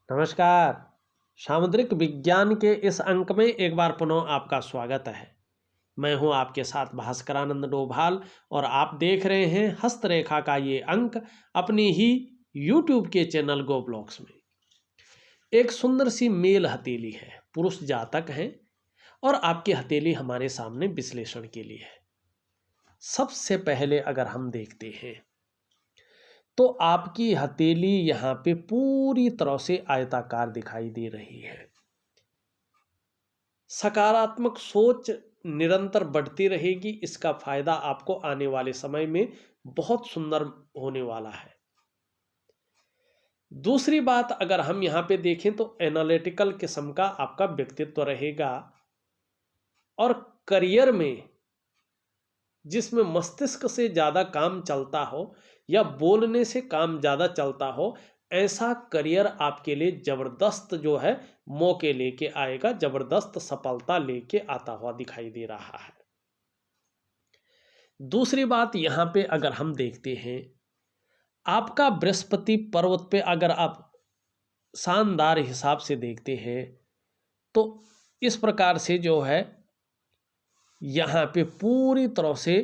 नमस्कार। सामुद्रिक विज्ञान के इस अंक में एक बार पुनः आपका स्वागत है। मैं हूं आपके साथ भास्करानंद डोभाल और आप देख रहे हैं हस्तरेखा का ये अंक अपनी ही YouTube के चैनल गो ब्लॉग्स में। एक सुंदर सी मेल हथेली है, पुरुष जातक हैं और आपकी हथेली हमारे सामने विश्लेषण के लिए है। सबसे पहले अगर हम देखते हैं तो आपकी हथेली यहाँ पे पूरी तरह से आयताकार दिखाई दे रही है। सकारात्मक सोच निरंतर बढ़ती रहेगी, इसका फायदा आपको आने वाले समय में बहुत सुंदर होने वाला है। दूसरी बात अगर हम यहाँ पे देखें तो एनालिटिकल किस्म का आपका व्यक्तित्व रहेगा और करियर में जिसमें मस्तिष्क से ज़्यादा काम चलता हो या बोलने से काम ज़्यादा चलता हो, ऐसा करियर आपके लिए ज़बरदस्त जो है मौके लेके आएगा, ज़बरदस्त सफलता लेके आता हुआ दिखाई दे रहा है। दूसरी बात यहाँ पे अगर हम देखते हैं, आपका बृहस्पति पर्वत पे अगर आप शानदार हिसाब से देखते हैं तो इस प्रकार से जो है यहाँ पे पूरी तरह से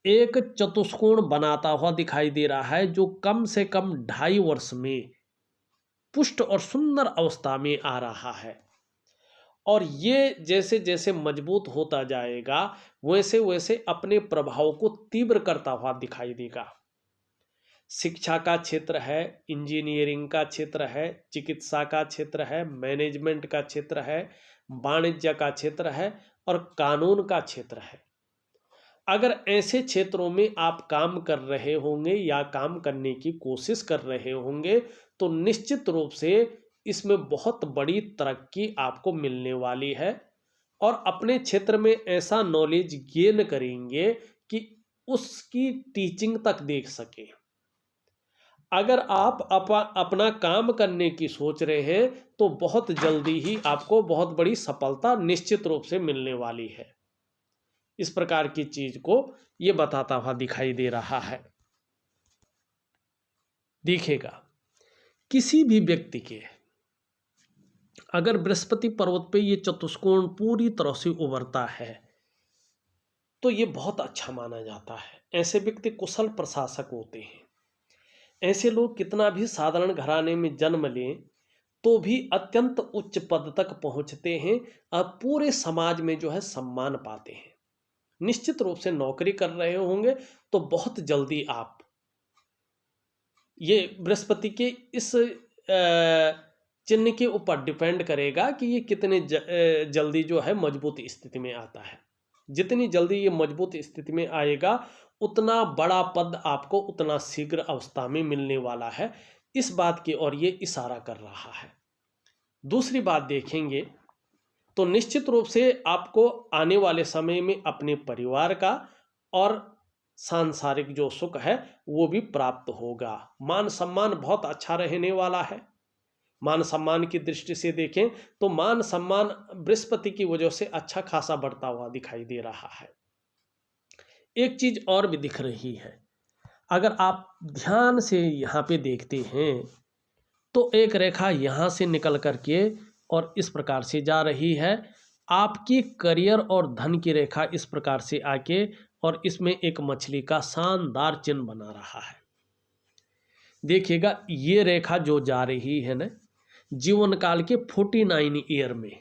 एक चतुष्कोण बनाता हुआ दिखाई दे रहा है, जो कम से कम 2.5 वर्ष में पुष्ट और सुंदर अवस्था में आ रहा है। और ये जैसे जैसे मजबूत होता जाएगा वैसे वैसे अपने प्रभाव को तीव्र करता हुआ दिखाई देगा। शिक्षा का क्षेत्र है, इंजीनियरिंग का क्षेत्र है, चिकित्सा का क्षेत्र है, मैनेजमेंट का क्षेत्र है, वाणिज्य का क्षेत्र है और कानून का क्षेत्र है। अगर ऐसे क्षेत्रों में आप काम कर रहे होंगे या काम करने की कोशिश कर रहे होंगे तो निश्चित रूप से इसमें बहुत बड़ी तरक्की आपको मिलने वाली है और अपने क्षेत्र में ऐसा नॉलेज गेन करेंगे कि उसकी टीचिंग तक देख सके। अगर आप अपना काम करने की सोच रहे हैं तो बहुत जल्दी ही आपको बहुत बड़ी सफलता निश्चित रूप से मिलने वाली है। इस प्रकार की चीज को ये बताता हुआ दिखाई दे रहा है। देखिएगा, किसी भी व्यक्ति के अगर बृहस्पति पर्वत पे ये चतुष्कोण पूरी तरह से उभरता है तो ये बहुत अच्छा माना जाता है। ऐसे व्यक्ति कुशल प्रशासक होते हैं। ऐसे लोग कितना भी साधारण घराने में जन्म लें तो भी अत्यंत उच्च पद तक पहुंचते हैं और पूरे समाज में जो है सम्मान पाते हैं। निश्चित रूप से नौकरी कर रहे होंगे तो बहुत जल्दी आप ये बृहस्पति के इस चिन्ह के ऊपर डिपेंड करेगा कि ये कितने जल्दी जो है मजबूत स्थिति में आता है। जितनी जल्दी ये मजबूत स्थिति में आएगा उतना बड़ा पद आपको उतना शीघ्र अवस्था में मिलने वाला है। इस बात की ओर ये इशारा कर रहा है। दूसरी बात देखेंगे तो निश्चित रूप से आपको आने वाले समय में अपने परिवार का और सांसारिक जो सुख है वो भी प्राप्त होगा। मान सम्मान बहुत अच्छा रहने वाला है। मान सम्मान की दृष्टि से देखें तो मान सम्मान बृहस्पति की वजह से अच्छा खासा बढ़ता हुआ दिखाई दे रहा है। एक चीज और भी दिख रही है, अगर आप ध्यान से यहाँ पे देखते हैं तो एक रेखा यहाँ से निकल करके और इस प्रकार से जा रही है। आपकी करियर और धन की रेखा इस प्रकार से आके और इसमें एक मछली का शानदार चिन्ह बना रहा है। देखिएगा, ये रेखा जो जा रही है ना, जीवन काल के 49 ईयर में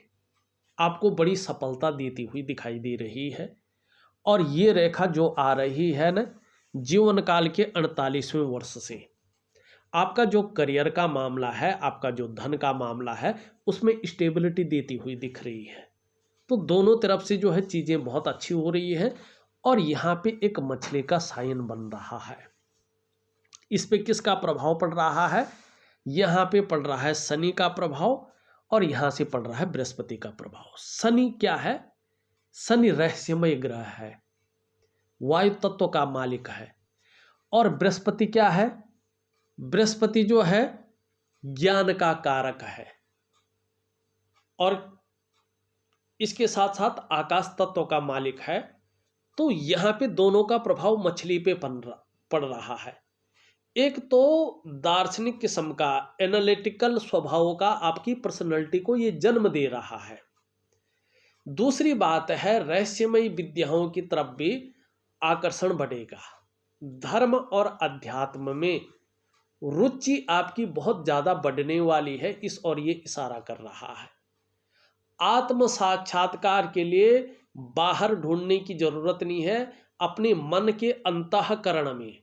आपको बड़ी सफलता देती हुई दिखाई दे रही है। और ये रेखा जो आ रही है ना, जीवन काल के 48वें वर्ष से आपका जो करियर का मामला है, आपका जो धन का मामला है, उसमें स्टेबिलिटी देती हुई दिख रही है। तो दोनों तरफ से जो है चीज़ें बहुत अच्छी हो रही है। और यहाँ पे एक मछली का साइन बन रहा है। इस पे किसका प्रभाव पड़ रहा है? यहाँ पे पड़ रहा है शनि का प्रभाव और यहाँ से पड़ रहा है बृहस्पति का प्रभाव। शनि क्या है? शनि रहस्यमय ग्रह है, वायु तत्व का मालिक है। और बृहस्पति क्या है? बृहस्पति जो है ज्ञान का कारक है और इसके साथ साथ आकाश तत्व का मालिक है। तो यहाँ पे दोनों का प्रभाव मछली पे पड़ रहा है। एक तो दार्शनिक किस्म का एनालिटिकल स्वभाव का आपकी पर्सनैलिटी को ये जन्म दे रहा है। दूसरी बात है रहस्यमयी विद्याओं की तरफ भी आकर्षण बढ़ेगा। धर्म और अध्यात्म में रुचि आपकी बहुत ज्यादा बढ़ने वाली है, इस और ये इशारा कर रहा है। आत्म साक्षात्कार के लिए बाहर ढूंढने की जरूरत नहीं है, अपने मन के अंतःकरण में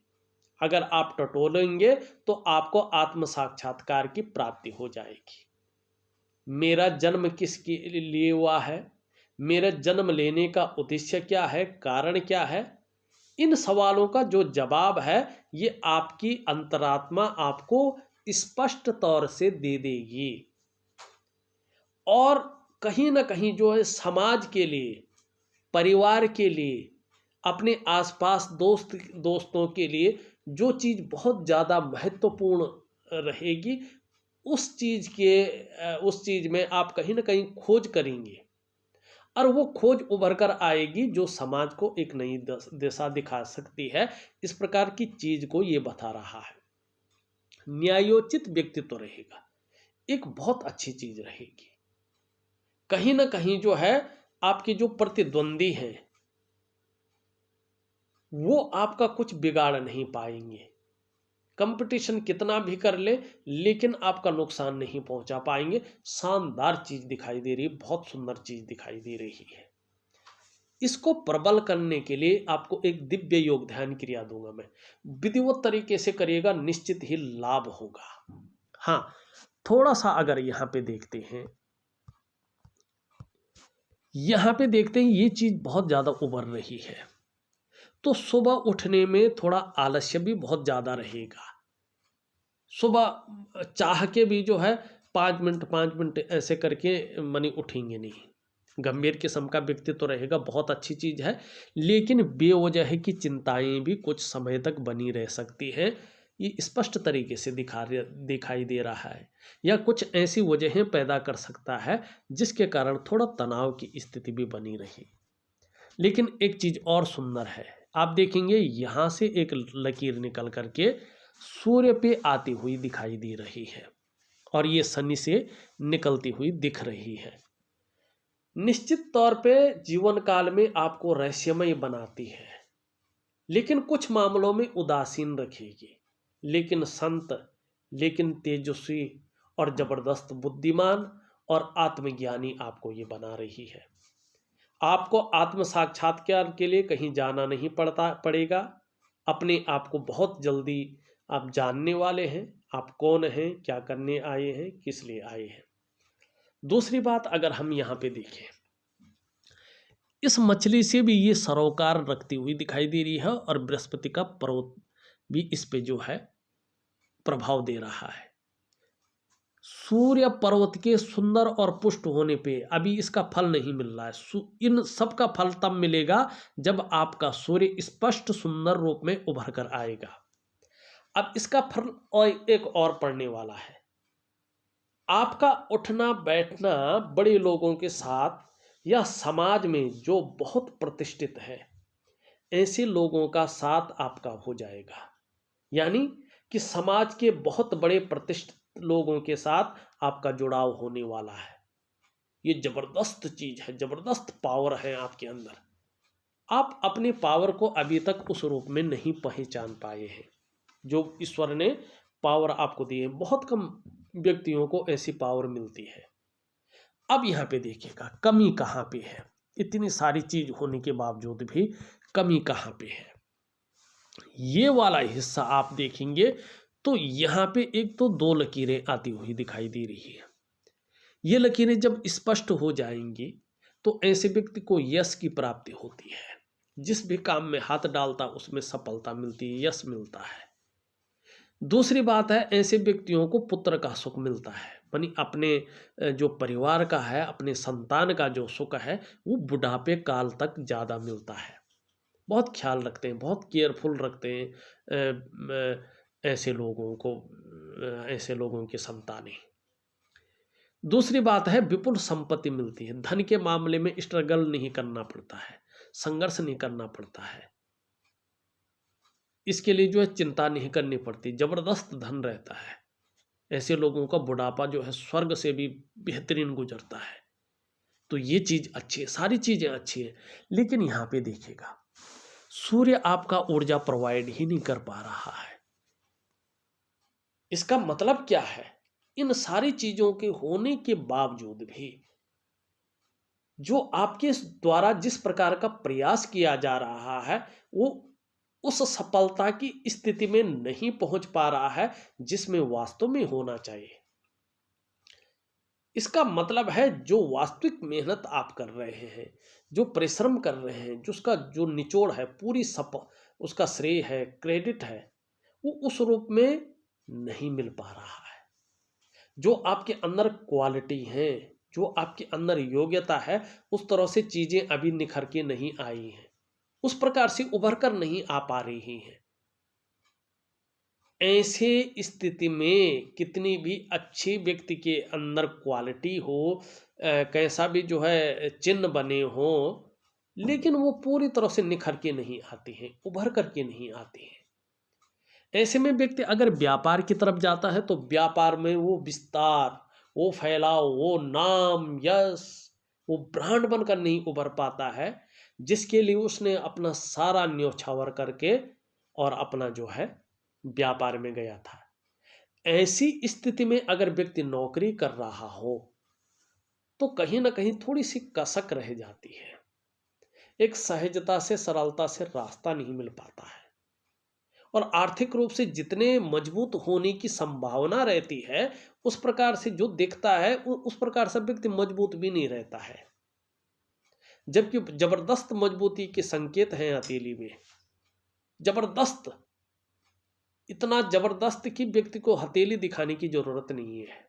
अगर आप टटोलेंगे तो आपको आत्म साक्षात्कार की प्राप्ति हो जाएगी। मेरा जन्म किसके लिए हुआ है, मेरा जन्म लेने का उद्देश्य क्या है, कारण क्या है, इन सवालों का जो जवाब है ये आपकी अंतरात्मा आपको स्पष्ट तौर से दे देगी। और कहीं ना कहीं जो है समाज के लिए, परिवार के लिए, अपने आसपास दोस्तों के लिए जो चीज़ बहुत ज़्यादा महत्वपूर्ण रहेगी, उस चीज़ में आप कहीं ना कहीं खोज करेंगे और वो खोज उभर कर आएगी जो समाज को एक नई दिशा दिखा सकती है। इस प्रकार की चीज़ को ये बता रहा है। न्यायोचित व्यक्तित्व रहेगा, एक बहुत अच्छी चीज़ रहेगी। कहीं ना कहीं जो है आपके जो प्रतिद्वंदी हैं वो आपका कुछ बिगाड़ नहीं पाएंगे। कंपटीशन कितना भी कर ले लेकिन आपका नुकसान नहीं पहुंचा पाएंगे। शानदार चीज दिखाई दे रही है, बहुत सुंदर चीज दिखाई दे रही है। इसको प्रबल करने के लिए आपको एक दिव्य योग ध्यान क्रिया दूंगा मैं, विधिवत तरीके से करिएगा, निश्चित ही लाभ होगा। हाँ, थोड़ा सा अगर यहाँ पे देखते हैं, ये चीज बहुत ज्यादा उभर रही है। तो सुबह उठने में थोड़ा आलस्य भी बहुत ज़्यादा रहेगा। सुबह चाह के भी जो है 5 मिनट ऐसे करके मनी उठेंगे नहीं। गंभीर किस्म का व्यक्तित्व तो रहेगा, बहुत अच्छी चीज़ है, लेकिन बेवजह की चिंताएं भी कुछ समय तक बनी रह सकती हैं। ये स्पष्ट तरीके से दिखाई दे रहा है, या कुछ ऐसी वजहें पैदा कर सकता है जिसके कारण थोड़ा तनाव की स्थिति भी बनी रही। लेकिन एक चीज़ और सुंदर है, आप देखेंगे यहां से एक लकीर निकल करके सूर्य पे आती हुई दिखाई दे रही है और ये शनि से निकलती हुई दिख रही है। निश्चित तौर पे जीवन काल में आपको रहस्यमय बनाती है, लेकिन कुछ मामलों में उदासीन रखेगी। लेकिन संत, लेकिन तेजस्वी और जबरदस्त बुद्धिमान और आत्मज्ञानी आपको ये बना रही है। आपको आत्म साक्षात्कार के लिए कहीं जाना नहीं पड़ेगा। अपने आप को बहुत जल्दी आप जानने वाले हैं, आप कौन हैं, क्या करने आए हैं, किस लिए आए हैं। दूसरी बात अगर हम यहाँ पे देखें, इस मछली से भी ये सरोकार रखती हुई दिखाई दे रही है और बृहस्पति का पर्वत भी इस पे जो है प्रभाव दे रहा है। सूर्य पर्वत के सुंदर और पुष्ट होने पे अभी इसका फल नहीं मिल रहा है। इन सब का फल तब मिलेगा जब आपका सूर्य स्पष्ट सुंदर रूप में उभर कर आएगा। अब इसका फल और एक और पड़ने वाला है। आपका उठना बैठना बड़े लोगों के साथ या समाज में जो बहुत प्रतिष्ठित है, ऐसे लोगों का साथ आपका हो जाएगा। यानी कि समाज के बहुत बड़े प्रतिष्ठित लोगों के साथ आपका जुड़ाव होने वाला है। ये जबरदस्त चीज है, जबरदस्त पावर है आपके अंदर। आप अपने पावर को अभी तक उस रूप में नहीं पहचान पाए हैं जो ईश्वर ने पावर आपको दी है। बहुत कम व्यक्तियों को ऐसी पावर मिलती है। अब यहाँ पे देखिएगा कमी कहाँ पे है। इतनी सारी चीज होने के बावजूद भी कमी कहाँ पे है, ये वाला हिस्सा आप देखेंगे तो यहाँ पे एक तो 2 लकीरें आती हुई दिखाई दे रही है। ये लकीरें जब स्पष्ट हो जाएंगी तो ऐसे व्यक्ति को यश की प्राप्ति होती है। जिस भी काम में हाथ डालता उसमें सफलता मिलती है, यश मिलता है। दूसरी बात है, ऐसे व्यक्तियों को पुत्र का सुख मिलता है, यानी अपने जो परिवार का है, अपने संतान का जो सुख है वो बुढ़ापे काल तक ज़्यादा मिलता है। बहुत ख्याल रखते हैं, बहुत केयरफुल रखते हैं ऐसे लोगों को, ऐसे लोगों की संतानें। दूसरी बात है विपुल संपत्ति मिलती है। धन के मामले में स्ट्रगल नहीं करना पड़ता है, संघर्ष नहीं करना पड़ता है। इसके लिए जो है चिंता नहीं करनी पड़ती, ज़बरदस्त धन रहता है। ऐसे लोगों का बुढ़ापा जो है स्वर्ग से भी बेहतरीन गुजरता है। तो ये चीज़ अच्छी है, सारी चीज़ें अच्छी हैं। लेकिन यहाँ पे देखिएगा, सूर्य आपका ऊर्जा प्रोवाइड ही नहीं कर पा रहा है। इसका मतलब क्या है? इन सारी चीज़ों के होने के बावजूद भी जो आपके द्वारा जिस प्रकार का प्रयास किया जा रहा है, वो उस सफलता की स्थिति में नहीं पहुंच पा रहा है जिसमें वास्तव में होना चाहिए। इसका मतलब है जो वास्तविक मेहनत आप कर रहे हैं, जो परिश्रम कर रहे हैं, जो उसका जो निचोड़ है, पूरी उसका श्रेय है, क्रेडिट है, वो उस रूप में नहीं मिल पा रहा है। जो आपके अंदर क्वालिटी है, जो आपके अंदर योग्यता है, उस तरह से चीजें अभी निखर के नहीं आई हैं, उस प्रकार से उभर कर नहीं आ पा रही हैं। ऐसे स्थिति में कितनी भी अच्छी व्यक्ति के अंदर क्वालिटी हो, कैसा भी जो है चिन्ह बने हो, लेकिन वो पूरी तरह से निखर के नहीं आती हैं, उभर करके नहीं आती हैं। ऐसे में व्यक्ति अगर व्यापार की तरफ जाता है तो व्यापार में वो विस्तार, वो फैलाव, वो नाम, यश, वो ब्रांड बनकर नहीं उभर पाता है जिसके लिए उसने अपना सारा न्योछावर करके और अपना जो है व्यापार में गया था। ऐसी स्थिति में अगर व्यक्ति नौकरी कर रहा हो तो कहीं ना कहीं थोड़ी सी कसक रह जाती है, एक सहजता से सरलता से रास्ता नहीं मिल पाता है, और आर्थिक रूप से जितने मजबूत होने की संभावना रहती है उस प्रकार से जो दिखता है उस प्रकार से व्यक्ति मजबूत भी नहीं रहता है, जबकि जबरदस्त मजबूती के संकेत हैं हथेली में। जबरदस्त, इतना जबरदस्त कि व्यक्ति को हथेली दिखाने की जरूरत नहीं है।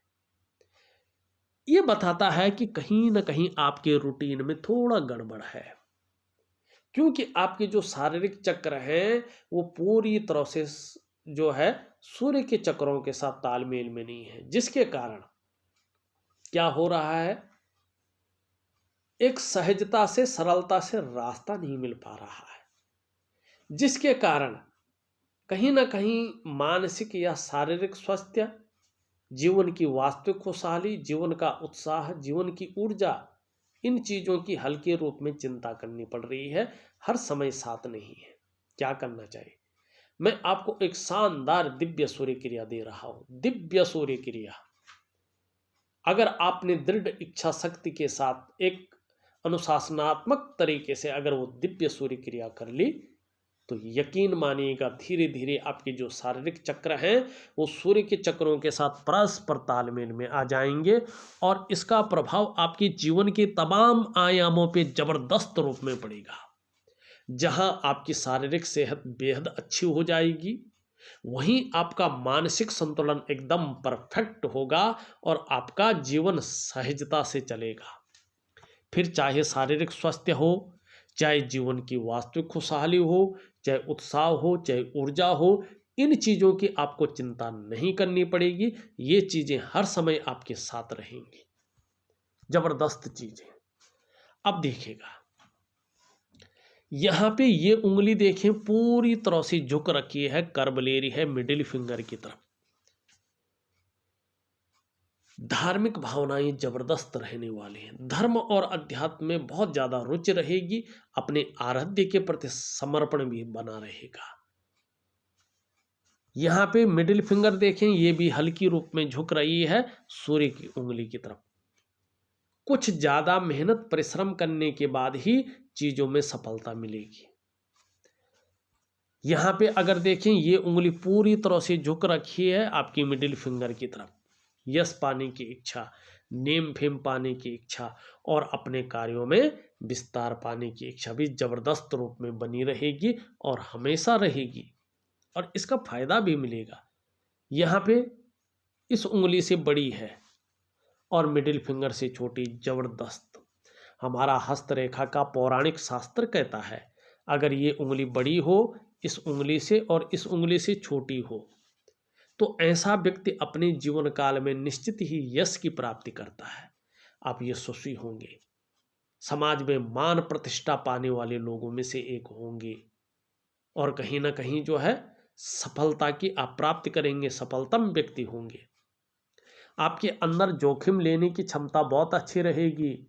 यह बताता है कि कहीं ना कहीं आपके रूटीन में थोड़ा गड़बड़ है, क्योंकि आपके जो शारीरिक चक्र हैं वो पूरी तरह से जो है सूर्य के चक्रों के साथ तालमेल में नहीं है, जिसके कारण क्या हो रहा है, एक सहजता से सरलता से रास्ता नहीं मिल पा रहा है, जिसके कारण कहीं ना कहीं मानसिक या शारीरिक स्वास्थ्य, जीवन की वास्तविक खुशहाली, जीवन का उत्साह, जीवन की ऊर्जा, इन चीज़ों की हल्के रूप में चिंता करनी पड़ रही है, हर समय साथ नहीं है। क्या करना चाहिए? मैं आपको एक शानदार दिव्य सूर्य क्रिया दे रहा हूं। दिव्य सूर्य क्रिया अगर आपने दृढ़ इच्छा शक्ति के साथ एक अनुशासनात्मक तरीके से अगर वो दिव्य सूर्य क्रिया कर ली तो यकीन मानिएगा धीरे धीरे आपके जो शारीरिक चक्र हैं वो सूर्य के चक्रों के साथ परस्पर तालमेल में आ जाएंगे, और इसका प्रभाव आपके जीवन के तमाम आयामों पे जबरदस्त रूप में पड़ेगा। जहां आपकी शारीरिक सेहत बेहद अच्छी हो जाएगी, वहीं आपका मानसिक संतुलन एकदम परफेक्ट होगा और आपका जीवन सहजता से चलेगा। फिर चाहे शारीरिक स्वास्थ्य हो, चाहे जीवन की वास्तविक खुशहाली हो, चाहे उत्साह हो, चाहे ऊर्जा हो, इन चीज़ों की आपको चिंता नहीं करनी पड़ेगी। ये चीज़ें हर समय आपके साथ रहेंगी। जबरदस्त चीज़ें। अब देखिएगा, यहाँ पे ये उंगली देखें पूरी तरह से झुक रखी है, कर्व ले रही है मिडिल फिंगर की तरफ। धार्मिक भावनाएं जबरदस्त रहने वाली हैं, धर्म और अध्यात्म में बहुत ज्यादा रुचि रहेगी, अपने आराध्य के प्रति समर्पण भी बना रहेगा। यहाँ पे मिडिल फिंगर देखें, ये भी हल्की रूप में झुक रही है सूर्य की उंगली की तरफ। कुछ ज्यादा मेहनत परिश्रम करने के बाद ही चीजों में सफलता मिलेगी। यहाँ पे अगर देखें ये उंगली पूरी तरह से झुक रखी है आपकी मिडिल फिंगर की तरफ। यश पाने की इच्छा, नेम फेम पाने की इच्छा और अपने कार्यों में विस्तार पाने की इच्छा भी जबरदस्त रूप में बनी रहेगी और हमेशा रहेगी, और इसका फायदा भी मिलेगा। यहाँ पे इस उंगली से बड़ी है और मिडिल फिंगर से छोटी, जबरदस्त। हमारा हस्तरेखा का पौराणिक शास्त्र कहता है अगर ये उंगली बड़ी हो इस उंगली से और इस उंगली से छोटी हो तो ऐसा व्यक्ति अपने जीवन काल में निश्चित ही यश की प्राप्ति करता है। आप यशस्वी होंगे, समाज में मान प्रतिष्ठा पाने वाले लोगों में से एक होंगे, और कहीं ना कहीं जो है सफलता की आप प्राप्ति करेंगे, सफलतम व्यक्ति होंगे। आपके अंदर जोखिम लेने की क्षमता बहुत अच्छी रहेगी,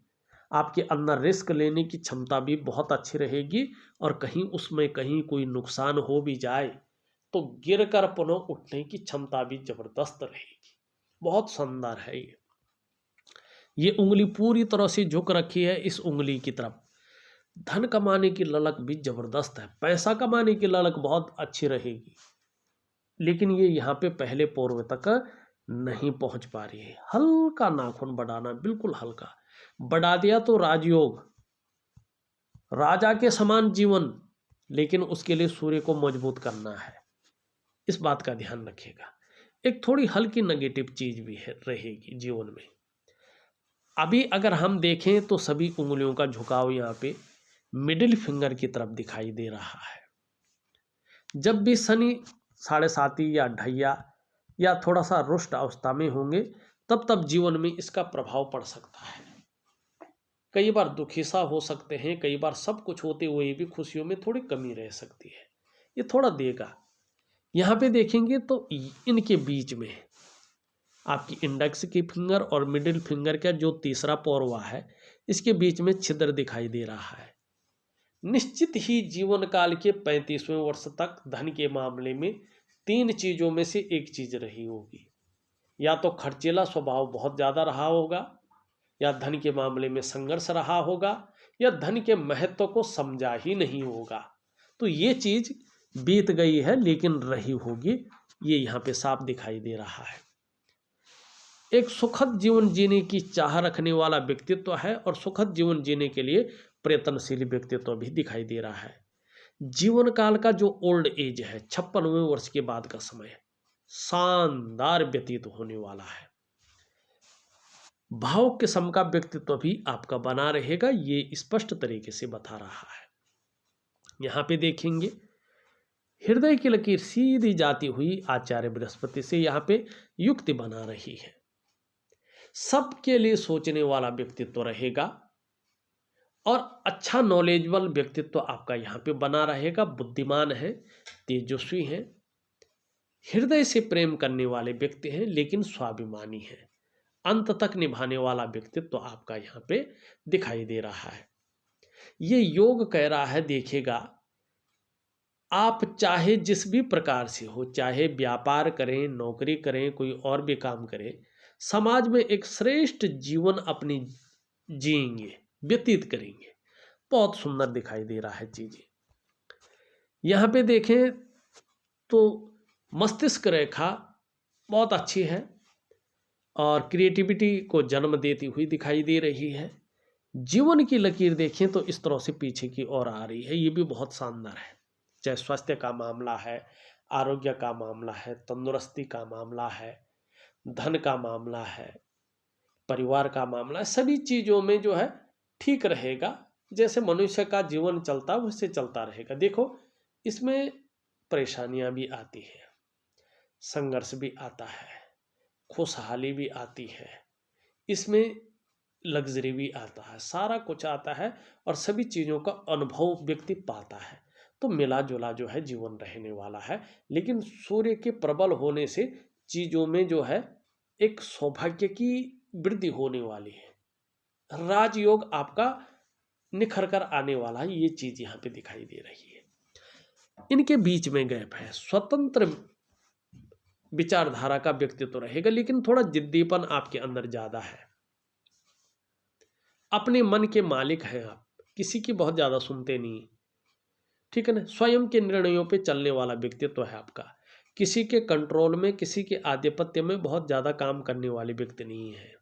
आपके अंदर रिस्क लेने की क्षमता भी बहुत अच्छी रहेगी, और कहीं उसमें कहीं कोई नुकसान हो भी जाए तो गिरकर पुनः उठने की क्षमता भी जबरदस्त रहेगी। बहुत शानदार है ये उंगली पूरी तरह से झुक रखी है इस उंगली की तरफ। धन कमाने की ललक भी जबरदस्त है, पैसा कमाने की ललक बहुत अच्छी रहेगी, लेकिन ये यहाँ पे पहले पूर्व तक नहीं पहुंच पा रही है। हल्का नाखून बढ़ाना, बिल्कुल हल्का बढ़ा दिया तो राजयोग, राजा के समान जीवन, लेकिन उसके लिए सूर्य को मजबूत करना है, इस बात का ध्यान रखिएगा। एक थोड़ी हल्की नेगेटिव चीज भी है रहेगी जीवन में। अभी अगर हम देखें तो सभी उंगलियों का झुकाव यहाँ पे मिडिल फिंगर की तरफ दिखाई दे रहा है। जब भी शनि 7.5 या ढैया या थोड़ा सा रुष्ट अवस्था में होंगे तब तब जीवन में इसका प्रभाव पड़ सकता है। कई बार दुखी सा हो सकते हैं, कई बार सब कुछ होते हुए भी खुशियों में थोड़ी कमी रह सकती है, ये थोड़ा देगा। यहाँ पे देखेंगे तो इनके बीच में आपकी इंडेक्स की फिंगर और मिडिल फिंगर का जो तीसरा पौरवा है, इसके बीच में छिद्र दिखाई दे रहा है। निश्चित ही जीवन काल के 35वें वर्ष तक धन के मामले में 3 चीजों में से एक चीज रही होगी। या तो खर्चीला स्वभाव बहुत ज्यादा रहा होगा, या धन के मामले में संघर्ष रहा होगा, या धन के महत्व को समझा ही नहीं होगा। तो ये चीज बीत गई है लेकिन रही होगी, ये यहाँ पे साफ दिखाई दे रहा है। एक सुखद जीवन जीने की चाह रखने वाला व्यक्तित्व है और सुखद जीवन जीने के लिए प्रयत्नशील व्यक्तित्व भी दिखाई दे रहा है। जीवन काल का जो ओल्ड एज है, 56वें वर्ष के बाद का समय, शानदार व्यतीत होने वाला है। भाव किस्म का व्यक्तित्व भी आपका बना रहेगा, ये स्पष्ट तरीके से बता रहा है। यहाँ पे देखेंगे हृदय की लकीर सीधी जाती हुई आचार्य बृहस्पति से यहाँ पे युक्ति बना रही है। सबके लिए सोचने वाला व्यक्तित्व रहेगा और अच्छा नॉलेजेबल व्यक्तित्व आपका यहाँ पे बना रहेगा। बुद्धिमान है, तेजस्वी है, हृदय से प्रेम करने वाले व्यक्ति हैं, लेकिन स्वाभिमानी है। अंत तक निभाने वाला व्यक्तित्व आपका यहाँ पे दिखाई दे रहा है। ये योग कह रहा है, देखिएगा आप चाहे जिस भी प्रकार से हो, चाहे व्यापार करें, नौकरी करें, कोई और भी काम करें, समाज में एक श्रेष्ठ जीवन अपनी जिएंगे, व्यतीत करेंगे। बहुत सुंदर दिखाई दे रहा है चीजें। यहाँ पे देखें तो मस्तिष्क रेखा बहुत अच्छी है और क्रिएटिविटी को जन्म देती हुई दिखाई दे रही है। जीवन की लकीर देखें तो इस तरह से पीछे की ओर आ रही है, ये भी बहुत शानदार है। चाहे स्वास्थ्य का मामला है, आरोग्य का मामला है, तंदुरुस्ती का मामला है, धन का मामला है, परिवार का मामला है, सभी चीजों में जो है ठीक रहेगा। जैसे मनुष्य का जीवन चलता है वैसे चलता रहेगा। देखो इसमें परेशानियां भी आती है, संघर्ष भी आता है, खुशहाली भी आती है, इसमें लग्जरी भी आता है, सारा कुछ आता है और सभी चीज़ों का अनुभव व्यक्ति पाता है। तो मिला जुला जो है जीवन रहने वाला है। लेकिन सूर्य के प्रबल होने से चीज़ों में जो है एक सौभाग्य की वृद्धि होने वाली है। राजयोग आपका निखर कर आने वाला है, ये चीज़ यहाँ पे दिखाई दे रही है। इनके बीच में गैप है, स्वतंत्र विचारधारा का व्यक्तित्व रहेगा, लेकिन थोड़ा जिद्दीपन आपके अंदर ज्यादा है। अपने मन के मालिक हैं आप, किसी की बहुत ज्यादा सुनते नहीं, ठीक है ना। स्वयं के निर्णयों पे चलने वाला व्यक्तित्व है आपका। किसी के कंट्रोल में, किसी के आधिपत्य में बहुत ज्यादा काम करने वाले व्यक्ति नहीं है,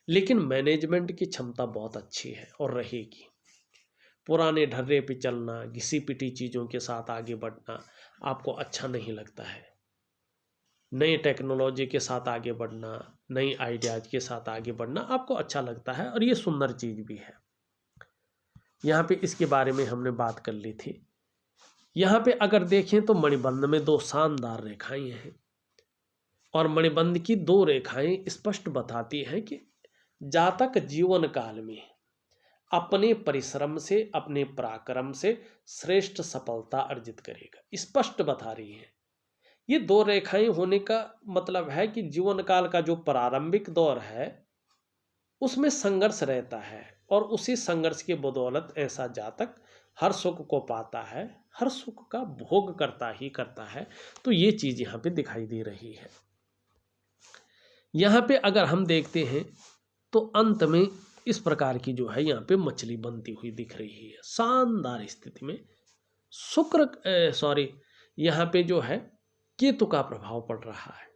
लेकिन मैनेजमेंट की क्षमता बहुत अच्छी है और रहेगी। पुराने ढर्रे पे चलना, घिसी पिटी चीजों के साथ आगे बढ़ना आपको अच्छा नहीं लगता है। नई टेक्नोलॉजी के साथ आगे बढ़ना, नई आइडियाज के साथ आगे बढ़ना आपको अच्छा लगता है और ये सुंदर चीज भी है। यहाँ पे इसके बारे में हमने बात कर ली थी। यहाँ पे अगर देखें तो मणिबंध में 2 शानदार रेखाएं हैं और मणिबंध की 2 रेखाएं स्पष्ट बताती हैं कि जातक जीवन काल में अपने परिश्रम से, अपने पराक्रम से श्रेष्ठ सफलता अर्जित करेगा, स्पष्ट बता रही है। ये दो रेखाएं होने का मतलब है कि जीवन काल का जो प्रारंभिक दौर है उसमें संघर्ष रहता है, और उसी संघर्ष की बदौलत ऐसा जातक हर सुख को पाता है, हर सुख का भोग करता ही करता है। तो ये चीज यहाँ पे दिखाई दे रही है। यहाँ पे अगर हम देखते हैं तो अंत में इस प्रकार की जो है यहाँ पे मछली बनती हुई दिख रही है, शानदार स्थिति में। यहाँ पे जो है केतु का प्रभाव पड़ रहा है।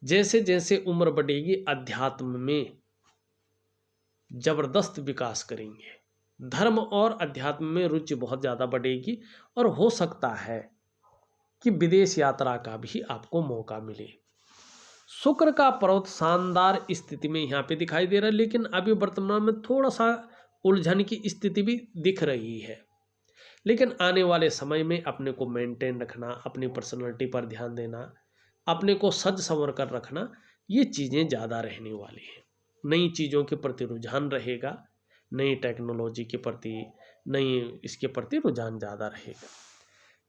जैसे जैसे उम्र बढ़ेगी अध्यात्म में जबरदस्त विकास करेंगे, धर्म और अध्यात्म में रुचि बहुत ज़्यादा बढ़ेगी, और हो सकता है कि विदेश यात्रा का भी आपको मौका मिले। शुक्र का पर्वत शानदार स्थिति में यहाँ पे दिखाई दे रहा है, लेकिन अभी वर्तमान में थोड़ा सा उलझन की स्थिति भी दिख रही है। लेकिन आने वाले समय में अपने को मेंटेन रखना, अपनी पर्सनालिटी पर ध्यान देना, अपने को सज संवर कर रखना, ये चीज़ें ज़्यादा रहने वाली हैं। नई चीज़ों के प्रति रुझान रहेगा, नई टेक्नोलॉजी के प्रति, नई इसके प्रति रुझान ज़्यादा रहेगा।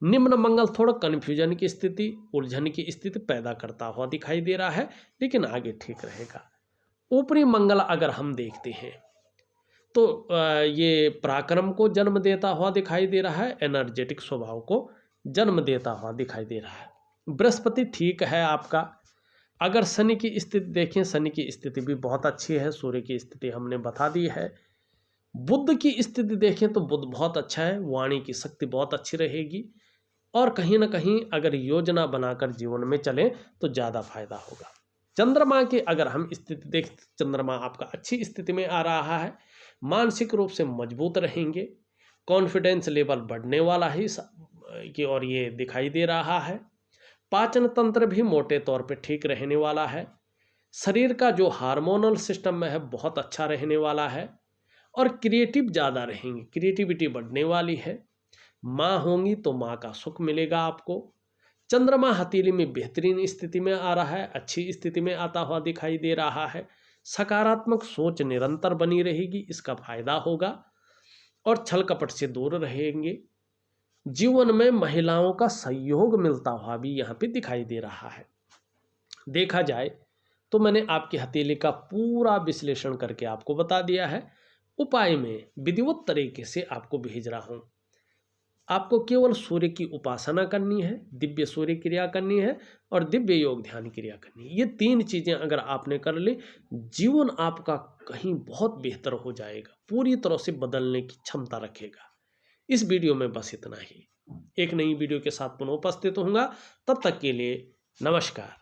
निम्न मंगल थोड़ा कन्फ्यूजन की स्थिति, उलझन की स्थिति पैदा करता हुआ दिखाई दे रहा है, लेकिन आगे ठीक रहेगा। ऊपरी मंगल अगर हम देखते हैं तो ये पराक्रम को जन्म देता हुआ दिखाई दे रहा है, एनर्जेटिक स्वभाव को जन्म देता हुआ दिखाई दे रहा है। बृहस्पति ठीक है आपका। अगर शनि की स्थिति देखें, शनि की स्थिति भी बहुत अच्छी है, सूर्य की स्थिति हमने बता दी है। बुध की स्थिति देखें तो बुध बहुत अच्छा है, वाणी की शक्ति बहुत अच्छी रहेगी, और कहीं ना कहीं अगर योजना बनाकर जीवन में चलें तो ज़्यादा फायदा होगा। चंद्रमा की अगर हम स्थिति देखें, चंद्रमा आपका अच्छी स्थिति में आ रहा है, मानसिक रूप से मजबूत रहेंगे, कॉन्फिडेंस लेवल बढ़ने वाला ही की और ये दिखाई दे रहा है। पाचन तंत्र भी मोटे तौर पे ठीक रहने वाला है। शरीर का जो हार्मोनल सिस्टम में है बहुत अच्छा रहने वाला है, और क्रिएटिव ज़्यादा रहेंगे, क्रिएटिविटी बढ़ने वाली है। माँ होंगी तो माँ का सुख मिलेगा आपको। चंद्रमा हथेली में बेहतरीन स्थिति में आ रहा है, अच्छी स्थिति में आता हुआ दिखाई दे रहा है। सकारात्मक सोच निरंतर बनी रहेगी, इसका फायदा होगा, और छल कपट से दूर रहेंगे। जीवन में महिलाओं का सहयोग मिलता हुआ भी यहाँ पे दिखाई दे रहा है। देखा जाए तो मैंने आपकी हथेली का पूरा विश्लेषण करके आपको बता दिया है। उपाय में विधिवत तरीके से आपको भेज रहा हूँ। आपको केवल सूर्य की उपासना करनी है, दिव्य सूर्य क्रिया करनी है, और दिव्य योग ध्यान क्रिया करनी है। ये 3 चीज़ें अगर आपने कर ली, जीवन आपका कहीं बहुत बेहतर हो जाएगा, पूरी तरह से बदलने की क्षमता रखेगा। इस वीडियो में बस इतना ही। एक नई वीडियो के साथ पुनः उपस्थित होऊंगा, तब तक के लिए नमस्कार।